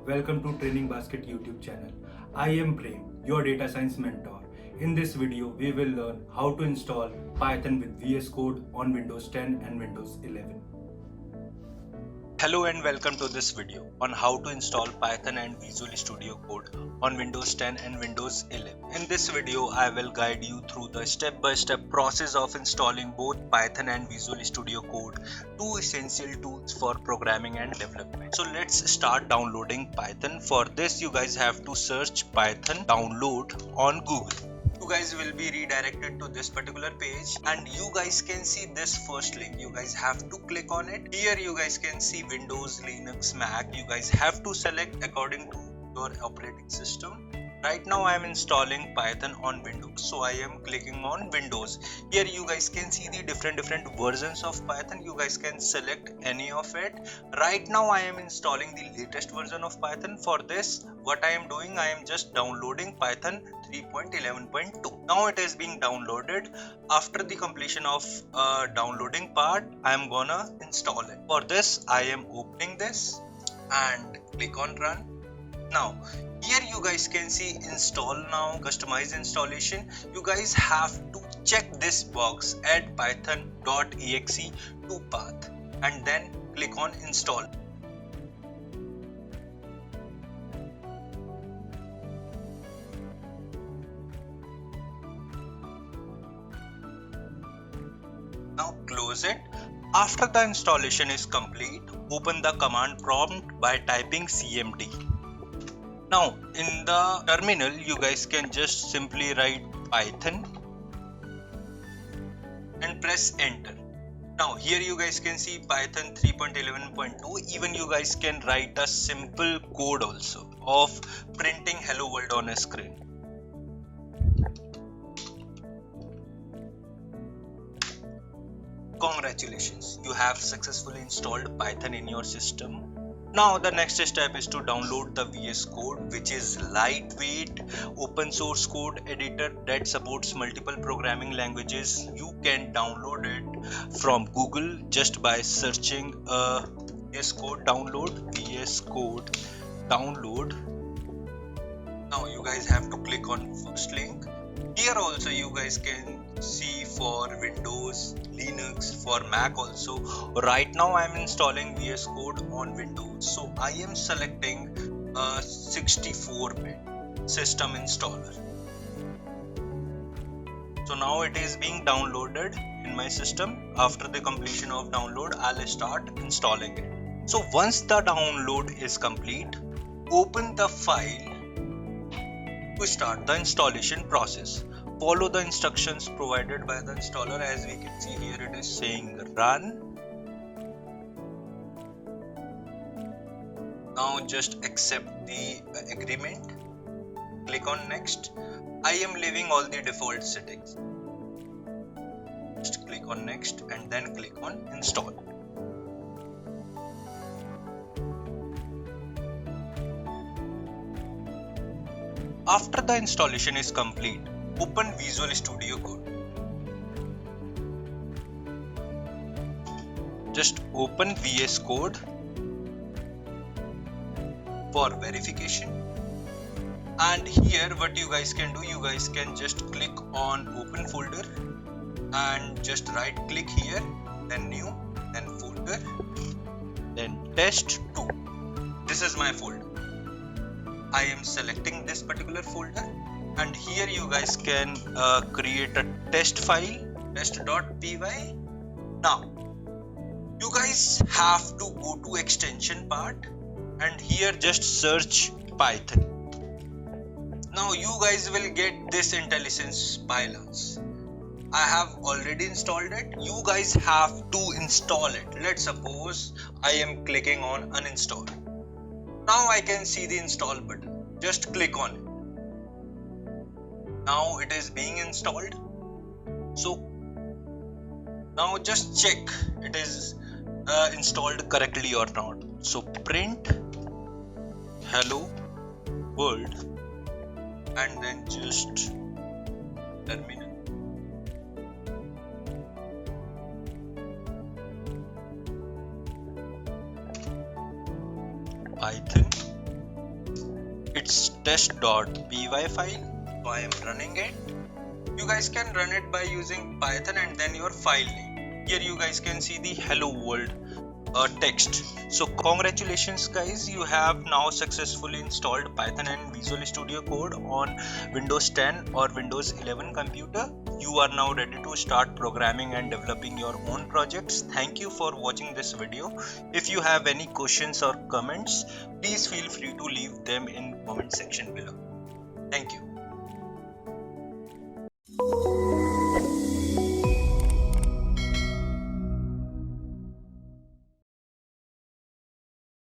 welcome to Training Basket YouTube channel. I am Prem, your data science mentor. In this video, we will learn how to install Python with VS Code on Windows 10 and Windows 11. Hello and welcome to this video on how to install Python and Visual Studio Code on Windows 10 and Windows 11. In this video, I will guide you through the step-by-step process of installing both Python and Visual Studio Code, two essential tools for programming and development. So let's start downloading Python. For this, you guys have to search Python download on Google. You guys will be redirected to this particular page and you guys can see this first link. You guys have to click on it. Here you guys can see Windows, Linux, Mac. You guys have to select according to your operating system. Right now I am installing Python on Windows, so I am clicking on Windows. Here you guys can see the different versions of Python. You guys can select any of it. Right now I am installing the latest version of Python. For this, what I am doing, I am just downloading Python 3.11.2. Now it is being downloaded. After the completion of downloading part, I am gonna install it. For this, I am opening this and click on run. Now here you guys can see install now, customize installation. You guys have to check this box, add python.exe to path, and then click on install. Now close it. After the installation is complete, open the command prompt by typing cmd. Now in the terminal you guys can just simply write Python and press enter. Now here you guys can see Python 3.11.2. Even you guys can write a simple code also of printing hello world on a screen. Congratulations, you have successfully installed Python in your system. Now the next step is to download the VS Code, which is lightweight open source code editor that supports multiple programming languages. You can download it from Google just by searching VS Code download, VS Code download. Now you guys have to click on first link. Here also you guys can see for Windows, Linux, for Mac also. Right now I am installing VS Code on Windows, so I am selecting a 64-bit system installer. So now it is being downloaded in my system. After the completion of download, I'll start installing it. So once the download is complete, open the file to start the installation process. Follow the instructions provided by the installer. As we can see here, it is saying run. Now just accept the agreement. Click on next. I am leaving all the default settings. Just click on next and then click on install. After the installation is complete, open Visual Studio Code. Just open VS Code for verification. And here what you guys can do, you guys can just click on open folder and just right click here, then new, then folder, then test2. This is my folder. I am selecting this particular folder. And here you guys can create a test file, test.py. Now you guys have to go to extension part and here just search Python. Now you guys will get this IntelliSense pylons. I have already installed it. You guys have to install it. Let's suppose I am clicking on uninstall. Now I can see the install button. Just click on it. Now it is being installed. So now just check it is installed correctly or not. So print hello world and then just terminal. Python test.py file. So I am running it. You guys can run it by using Python and then your file name. Here you guys can see the hello world text. So congratulations guys, you have now successfully installed Python and Visual Studio Code on Windows 10 or Windows 11 computer. You are now ready to start programming and developing your own projects. Thank you for watching this video. If you have any questions or comments, please feel free to leave them in comment section below. Thank you.